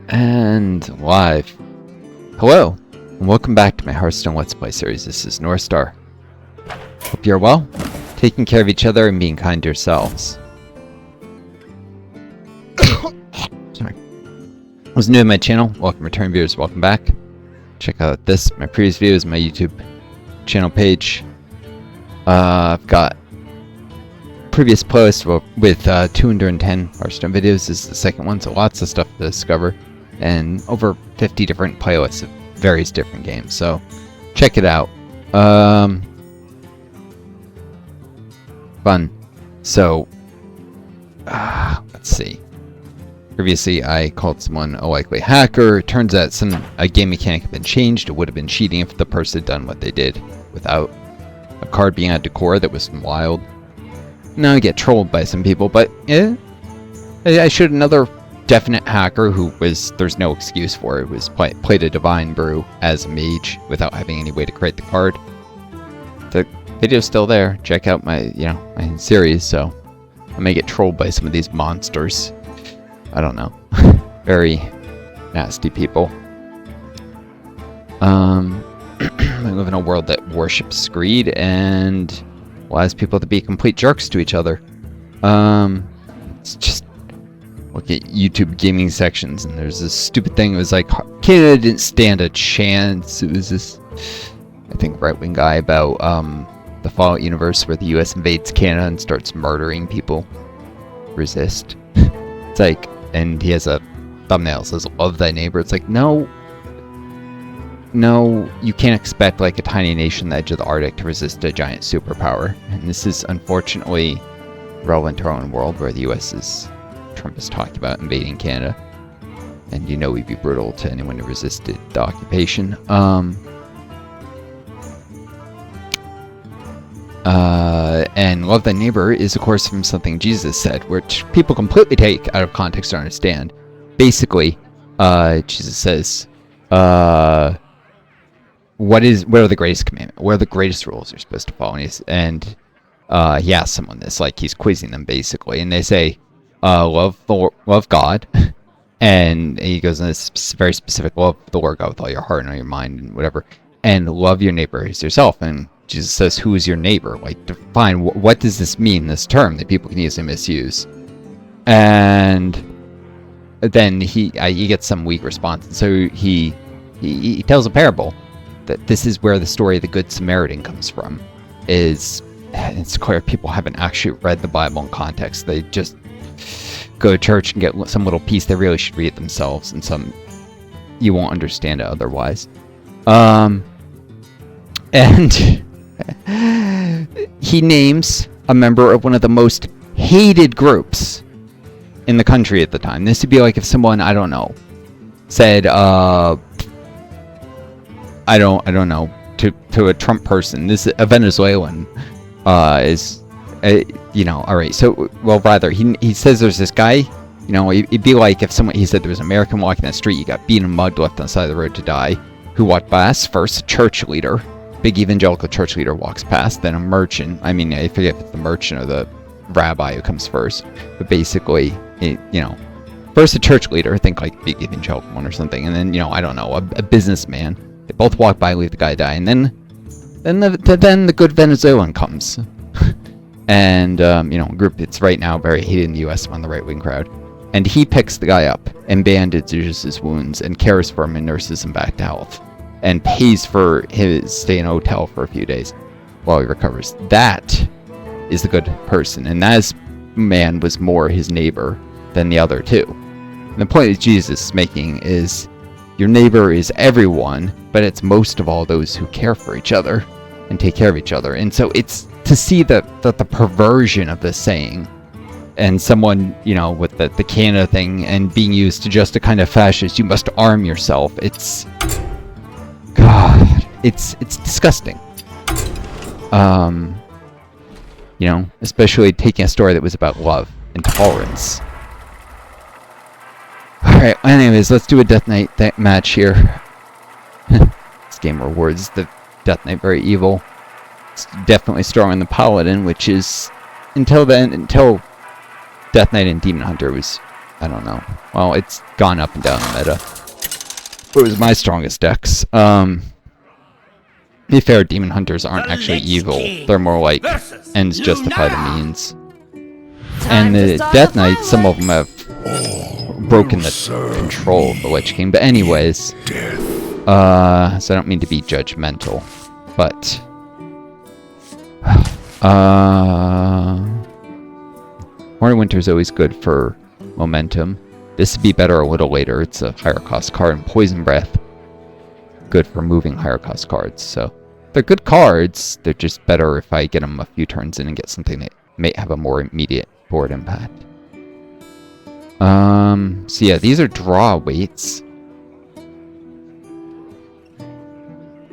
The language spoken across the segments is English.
And live. Hello, and welcome back to my Hearthstone Let's Play series. This is Northstar. Hope you're well, taking care of each other, and being kind to yourselves. Sorry. Who's new to my channel, welcome return viewers, welcome back. Check out this, my previous videos, my YouTube channel page. I've got previous posts with 210 Hearthstone videos. This is the second one, so lots of stuff to discover. And over 50 different playlists of various different games, so check it out. Fun. So, let's see. Previously, I called someone a likely hacker. It turns out a game mechanic had been changed. It would have been cheating if the person had done what they did without a card being added to core. That was wild. Now I get trolled by some people, but yeah, I showed another definite hacker who there's no excuse for it, played a Divine Brew as a mage without having any way to create the card. The video's still there. Check out my series. So I may get trolled by some of these monsters. I don't know. Very nasty people. We live in a world that worships greed and allows people to be complete jerks to each other. It's just look at YouTube gaming sections, and there's this stupid thing. It was like Canada didn't stand a chance. It was this, I think, right-wing guy about the Fallout universe where the U.S. invades Canada and starts murdering people. Resist. It's like, and he has a thumbnail that says "Love thy neighbor." It's like, no, you can't expect like a tiny nation on the edge of the Arctic to resist a giant superpower. And this is unfortunately relevant to our own world, where the U.S. Trump is talking about invading Canada, and we'd be brutal to anyone who resisted the occupation. And love thy neighbor is, of course, from something Jesus said, which people completely take out of context to understand. Basically, Jesus says, what are the greatest commandments? What are the greatest rules you're supposed to follow? And he asks someone this, like he's quizzing them basically, and they say, love God, and he goes in this very specific, love the Lord God with all your heart and all your mind and whatever, and love your neighbor as yourself. And Jesus says, who is your neighbor? Like, define what does this mean, this term that people can easily misuse. And then he gets some weak response, and so he tells a parable that this is where the story of the Good Samaritan comes from. It's clear people haven't actually read the Bible in context. They just go to church and get some little piece. They really should read it themselves, and you won't understand it otherwise. And he names a member of one of the most hated groups in the country at the time. This would be like if someone, I don't know, said I don't know, to a Trump person, this a Venezuelan is all right, so, well, rather, he says there's this guy, it'd be like if he said there was an American walking down the street, you got beaten and mugged, left on the side of the road to die, who walked past. First, a church leader, big evangelical church leader walks past, then a merchant. I mean, I forget if it's the merchant or the rabbi who comes first, but basically, first a church leader, think like big evangelical one or something, and then, I don't know, a businessman. They both walk by, leave the guy die, and then the good Venezuelan comes. And, group it's right now very hated in the U.S. among the right-wing crowd. And he picks the guy up and bandages his wounds and cares for him and nurses him back to health. And pays for his stay in a hotel for a few days while he recovers. That is the good person. And that man was more his neighbor than the other two. And the point that Jesus is making is your neighbor is everyone, but it's most of all those who care for each other and take care of each other. And so it's to see the perversion of this saying, and someone, with the Canada thing and being used to just a kind of fascist, you must arm yourself. It's disgusting. Especially taking a story that was about love and tolerance. Alright, anyways, let's do a Death Knight match here. This game rewards the Death Knight very evil. It's definitely stronger than the Paladin, which is, until Death Knight and Demon Hunter was I don't know. Well, it's gone up and down the meta. It was my strongest decks. To be fair, Demon Hunters aren't actually evil. They're more like ends justify the means. And the Death Knights, some of them have broken the control of the Lich King. But anyways, so I don't mean to be judgmental, but Horned Winter is always good for momentum. This would be better a little later. It's a higher cost card, and Poison Breath, good for moving higher cost cards. So they're good cards. They're just better if I get them a few turns in and get something that may have a more immediate board impact. So yeah, these are draw weights.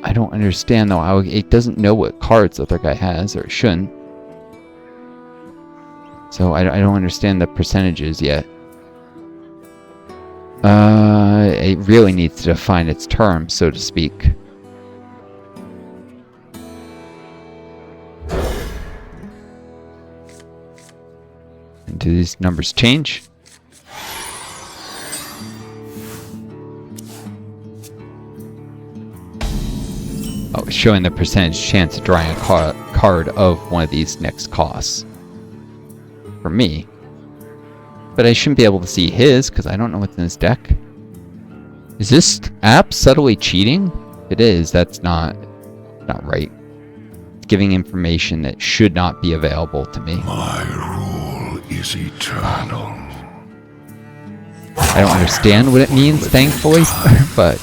I don't understand though how it doesn't know what cards the other guy has, or it shouldn't. So I don't understand the percentages yet. It really needs to define its terms, so to speak. And do these numbers change? Oh, it's showing the percentage chance of drawing a card of one of these next costs. For me. But I shouldn't be able to see his, because I don't know what's in his deck. Is this app subtly cheating? If it is, that's not right. It's giving information that should not be available to me. My rule is eternal. I don't understand what it means, thankfully, but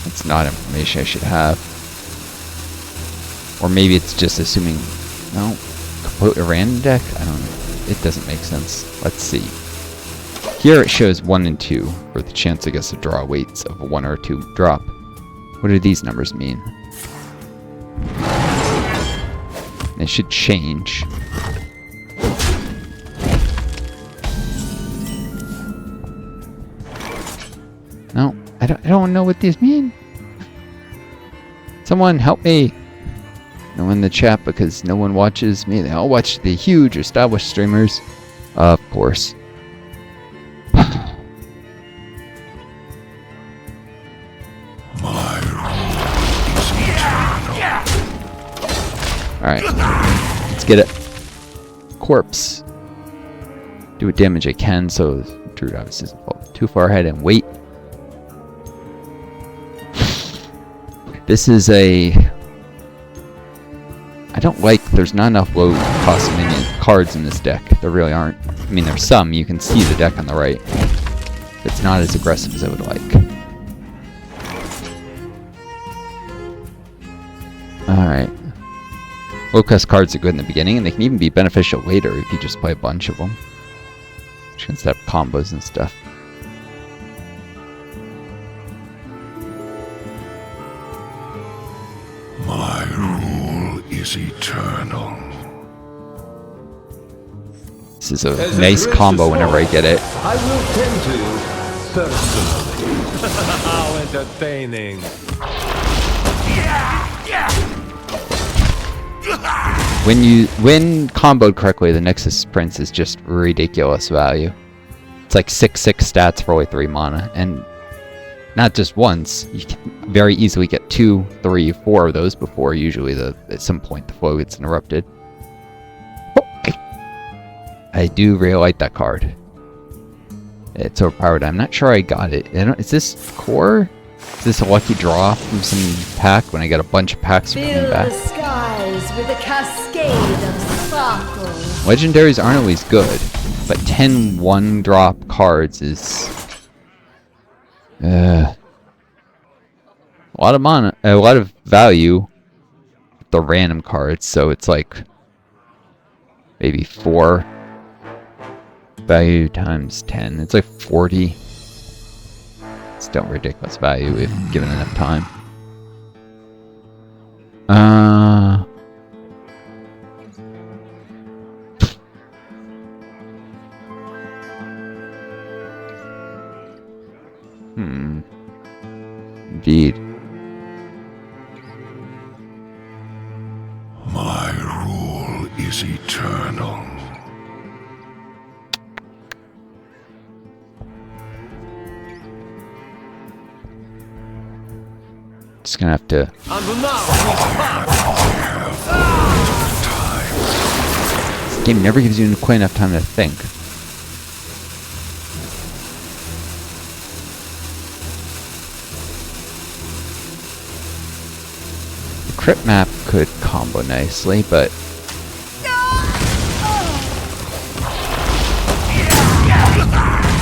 it's not information I should have. Or maybe it's just assuming, no, completely random deck? I don't know. It doesn't make sense. Let's see. Here it shows 1 and 2 for the chance, I guess, to draw weights of a 1 or 2 drop. What do these numbers mean? They should change. No, I don't know what these mean. Someone help me. No one in the chat, because no one watches me. They all watch the huge established streamers. Of course. Alright. Let's get it. Corpse. Do what damage I can, so Druid obviously doesn't fall too far ahead, and wait. This is a... I don't like, there's not enough low cost minion cards in this deck. There really aren't. I mean, there's some, you can see the deck on the right. It's not as aggressive as I would like. Alright. Low cost cards are good in the beginning, and they can even be beneficial later if you just play a bunch of them. You can set up combos and stuff. My rule is eternal. This is a nice combo whenever I get it. I will tend to personally. How entertaining. When comboed correctly, the Nexus Prince is just ridiculous value. It's like 6/6 stats for only 3 mana, and not just once. You can very easily get 2, 3, 4 of those before usually at some point the flow gets interrupted. Oh, I do really like that card. It's overpowered. I'm not sure I got it. Is this core? Is this a lucky draw from some pack when I got a bunch of packs coming back? Fill the skies with a cascade of sparkles. Legendaries aren't always good, but 10 1-drop cards is a lot of mana, a lot of value with the random cards, so it's like maybe 4 value times 10. It's like 40. It's still ridiculous value if given enough time. Indeed. My rule is eternal. Just gonna have to. And now we part. This game never gives you quite enough time to think. The crit map could combo nicely, but.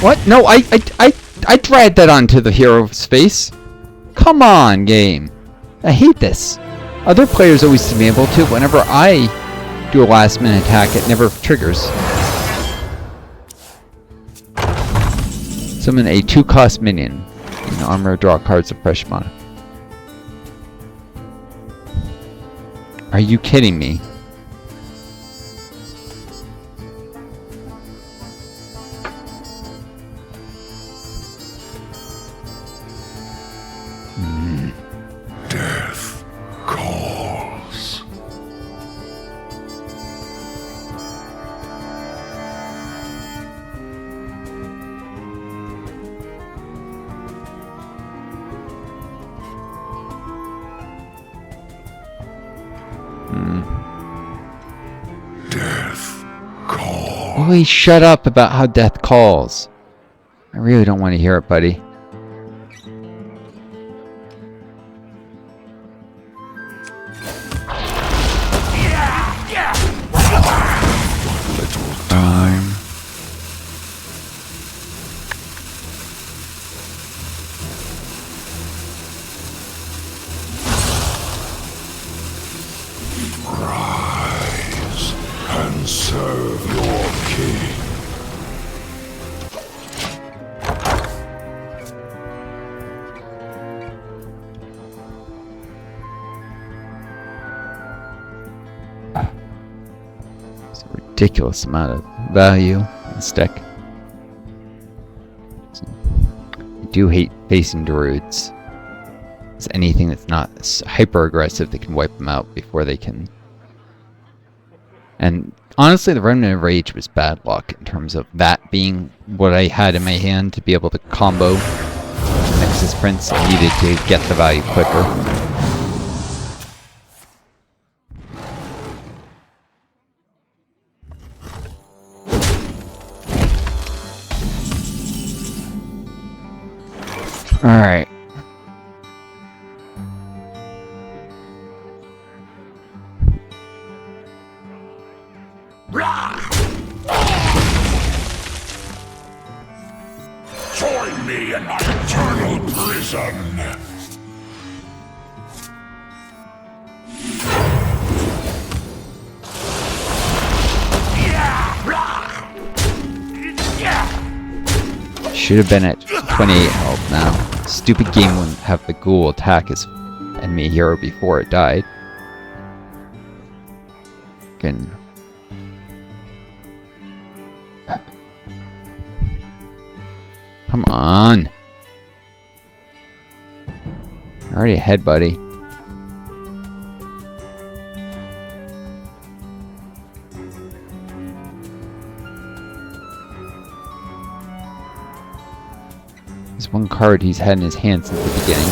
What? No, I dragged that onto the hero's face. Come on, game. I hate this. Other players always seem able to. Whenever I do a last minute attack, it never triggers. Summon a 2-cost minion. In armor, draw cards of fresh mana. Are you kidding me? Death calls. Death calls. Always shut up about how death calls. I really don't want to hear it, buddy. Time. Rise and serve your king. Ridiculous amount of value in this deck. I do hate facing druids. It's anything that's not hyper aggressive that can wipe them out before they can. And honestly, the Remnant of Rage was bad luck in terms of that being what I had in my hand to be able to combo Nexus Prince. I needed to get the value quicker. Alright. Join me in my eternal prison. Should have been at 28 health now. Stupid game wouldn't have the ghoul attack his enemy hero before it died. Can. Come on. You're already ahead, buddy. There's one card he's had in his hand since the beginning.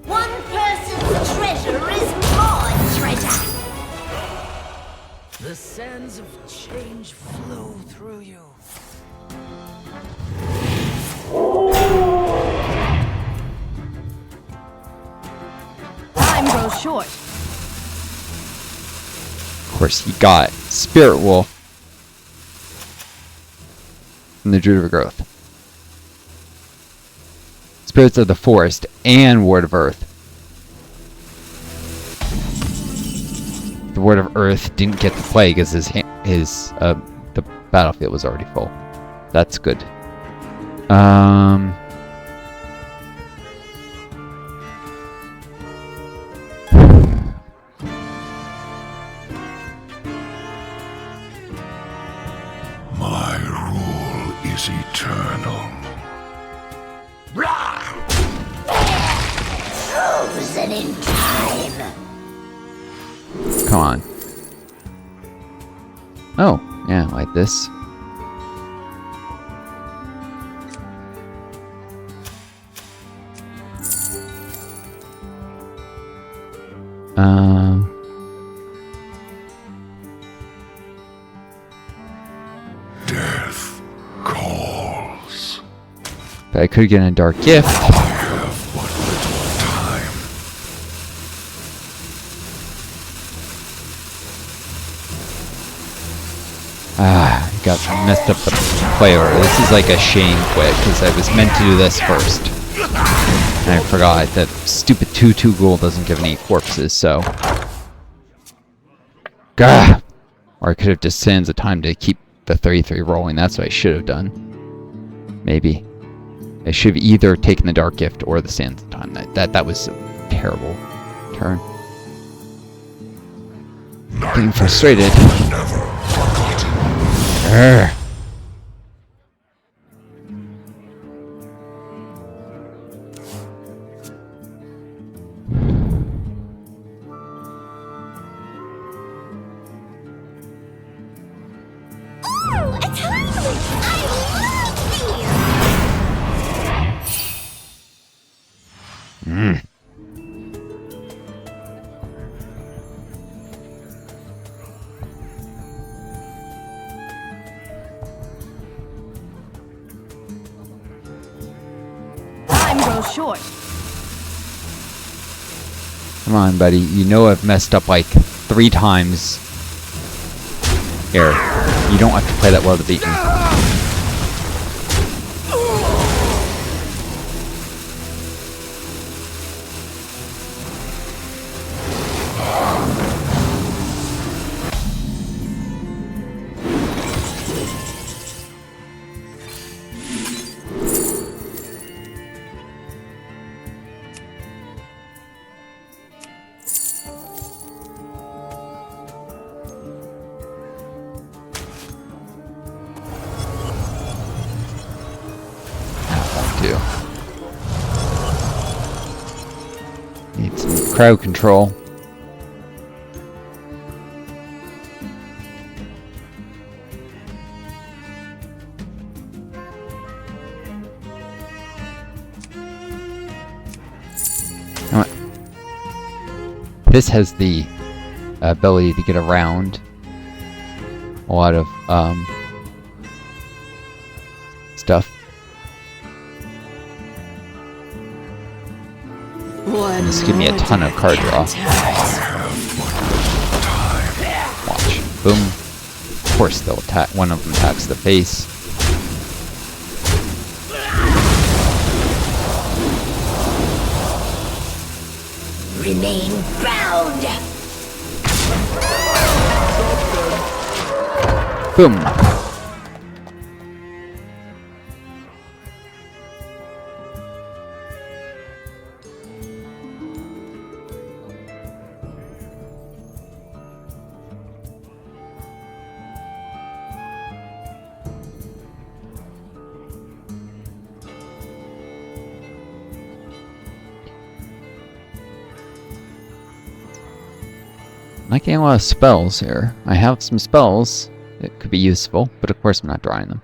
One person's treasure is my treasure. The sands of change flow through you. Time grows short. Of course, he got Spirit Wolf from the Druid of Growth. Spirits of the Forest and Ward of Earth. The Ward of Earth didn't get to play because the battlefield was already full. That's good. My rule is eternal. Frozen in time. Come on. Oh, yeah, like this. Death calls. But I could get a dark gift. I have but little time. Got messed up the play order. This is like a shame quit, because I was meant to do this first. And I forgot that stupid 2/2 rule doesn't give any corpses, so... Gah! Or I could have just sands of time to keep the 33 rolling. That's what I should have done. Maybe. I should have either taken the Dark Gift or the sands of time. That was a terrible turn. Getting frustrated. Never forgotten. Urgh. Ooh, it's Harley! I love these! Time grows short. Come on, buddy. You know I've messed up like 3 times. Here. You don't have to play that well to beat me. Need some crowd control. This has the ability to get around a lot of stuff. This give me a ton of card draw. Watch. Boom. Of course they'll attack. One of them attacks the face. Remain bound! Boom. Not getting a lot of spells here. I have some spells that could be useful, but of course I'm not drawing them.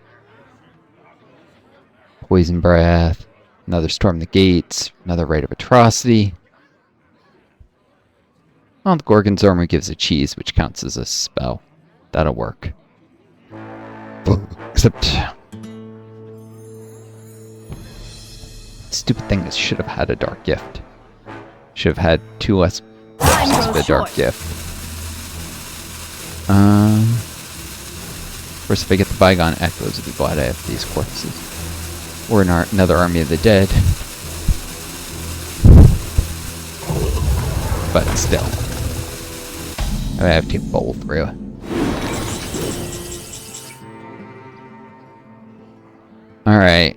Poison Breath, another Storm the Gates, another Rite of Atrocity. Well, the Gorgon's Armor gives a cheese, which counts as a spell. That'll work. Except... stupid thing is, should have had a Dark Gift. Should have had 2 less corpses of a Dark Gift. Of course, if I get the Bygone Echoes, I'll be glad I have these corpses. Or another Army of the Dead. But still. I have to both, really. Alright,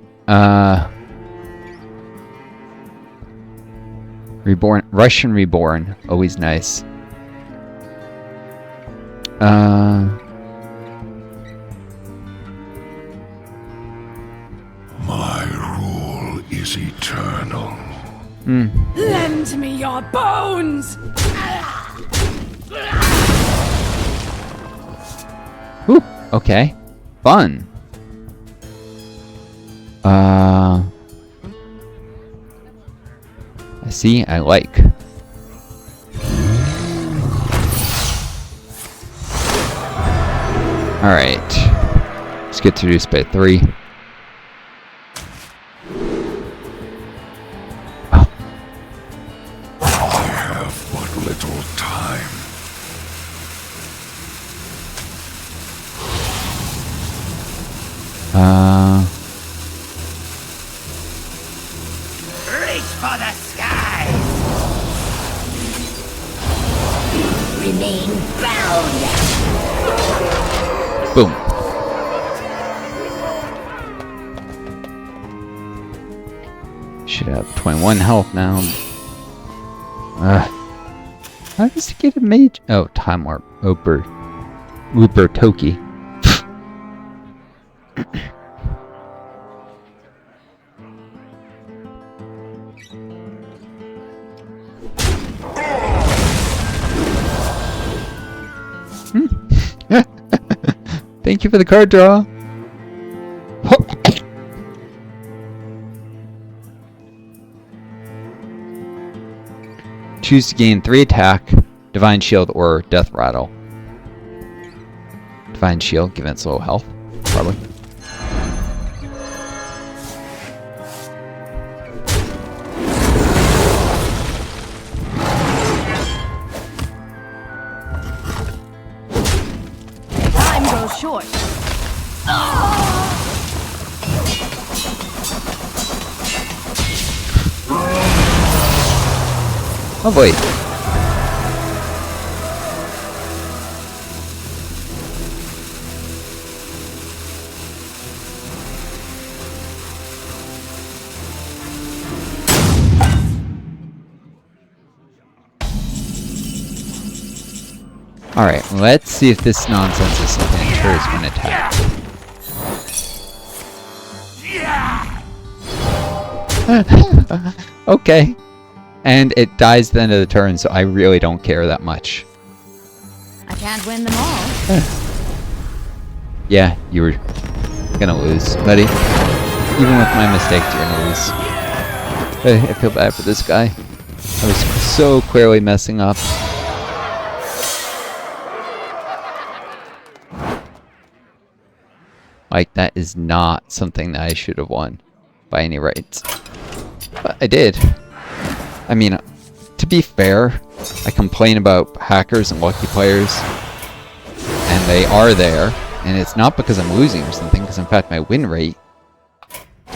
Reborn, Russian Reborn, always nice. My rule is eternal. Lend me your bones! Okay. Fun. I see. I like. Alright. Let's get introduced by 3. Oh. I have but little time. Reach for the skies! Remain bound! Boom. Should have 21 health now. How does he get a mage? Oh, time warp. Uber Toki. Thank you for the card draw. Choose to gain 3 attack, Divine Shield, or Death Rattle. Divine Shield, given its low health, probably. Time grows short. Oh boy. Alright, let's see if this nonsense is something that triggers one attack. Okay. And it dies at the end of the turn, so I really don't care that much. I can't win them all. Yeah, you were gonna lose, buddy. Even with my mistakes, you're gonna lose. I feel bad for this guy. I was so clearly messing up. Like, that is not something that I should have won by any rights. But I did. I mean, to be fair, I complain about hackers and lucky players, and they are there, and it's not because I'm losing or something, because in fact my win rate is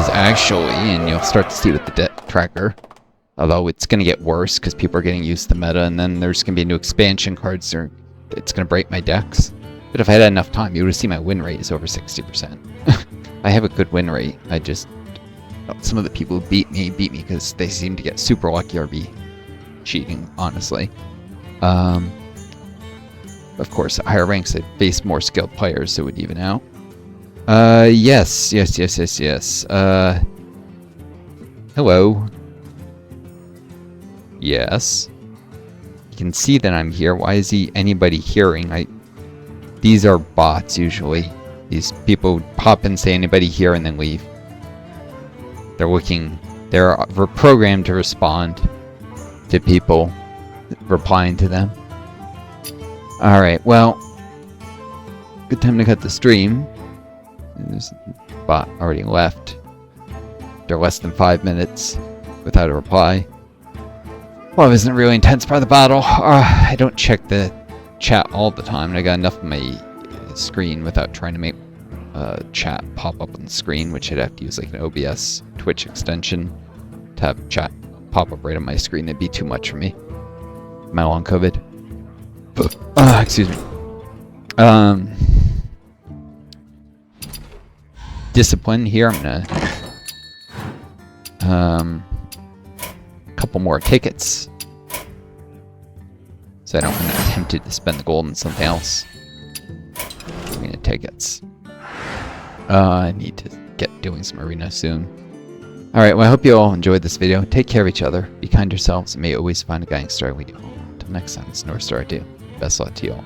actually, and you'll start to see with the debt tracker, although it's going to get worse because people are getting used to meta, and then there's going to be new expansion cards, so it's going to break my decks. But if I had enough time, you would have seen my win rate is over 60%. I have a good win rate. I just... Some of the people who beat me because they seem to get super lucky or be cheating, honestly. Of course, at higher ranks, they face more skilled players, so it would even out. Yes. Hello. Yes. You can see that I'm here. Why is anybody hearing? These are bots, usually. These people pop in, say anybody here, and then leave. They're programmed to respond to people replying to them. Alright, well, good time to cut the stream. There's a bot already left. They're less than 5 minutes without a reply. Well, it wasn't a really intense part of the battle. I don't check the chat all the time, and I got enough of my screen without trying to make chat pop up on the screen, which I'd have to use like an OBS Twitch extension to have chat pop up right on my screen. It'd be too much for me. Am I long COVID? Excuse me. Discipline here. I'm gonna couple more tickets, so I don't want to tempted to spend the gold on something else. Arena tickets. I need to get doing some arena soon. Alright, well I hope you all enjoyed this video. Take care of each other, be kind to yourselves, and may you always find a guiding star leading you home. Until next time, it's Northstar. Best luck to you all.